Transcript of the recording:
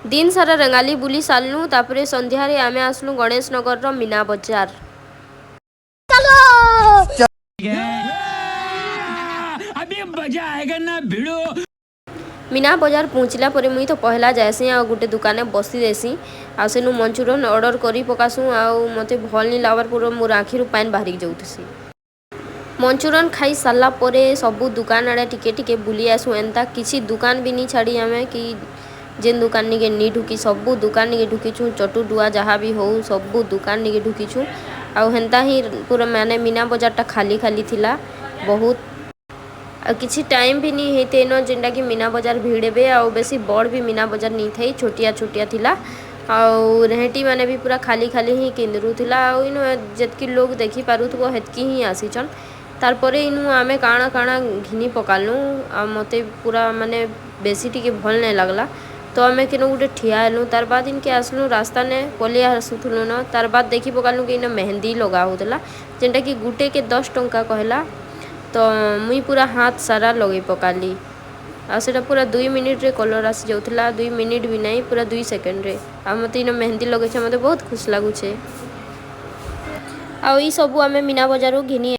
दिन सारा रेंगाली बुली सारलु तापर संध्यारे आमे आसलु गणेश नगर रो मीना बजार। अभी मजा आएगा ना भिड़ो। मीना बजार पहुँचला पर मुई तो पहला जाएसी आ गोटे दुकाने बसी देसी आ सेनु मंचूरियन ऑर्डर करी पकासु आ मते भल नी लागबार पूरा मोर आखिरु पानी बाहरी जाउथसी। मंचूरियन खाई सारा पर सबू दुकान आड़े टिके टिके बुली आसु एंता किसी दुकान भी नहीं छाड़ी आमे कि जेन दुकान निके नी ढुकी सबू दुकान निके ढुकीचु चटू डुआ जहाँ भी हो सबू दुकान निके ढुकीचु आ हेन्ता ही पूरा माने मीना बजारटा खाली खाली थिला बहुत किसी टाइम भी नहीं हेते न जेनटा कि मीना बजार भिड़े आ बेसी बड़ भी मीना बजार नहीं थी छोटिया छोटिया थिला रेहटी माने भी पूरा खाली खाली ही केन्द्रू थिला इन जितकी लोग देखी पारुथबो हेतकी ही आसीचन तारपरे इनु आमे काଣା काଣା घिनी पकालु आ मते पूरा माने बेसी टिके भल नहीं लगला तो आमे केनो गोटे ठिया हेलु तार बाद इनके आसलु रास्ता ने पलिया आसुथुलु न तार बाद देखी पकालु कि इन मेहंदी लगा होतला जेनटा कि गुटे के 10 टंका कहला तो मुई पूरा हाथ सारा लगे पकाली आ सेटा पूरा 2 मिनिट रे कलर आसी जाउथला 2 मिनिट भी नहीं पूरा 2 सेकंड रे आ मते इन मेहंदी लगे छे मते बहुत खुश लागु छे आ ई सबु आमे मीना बजारु घिनी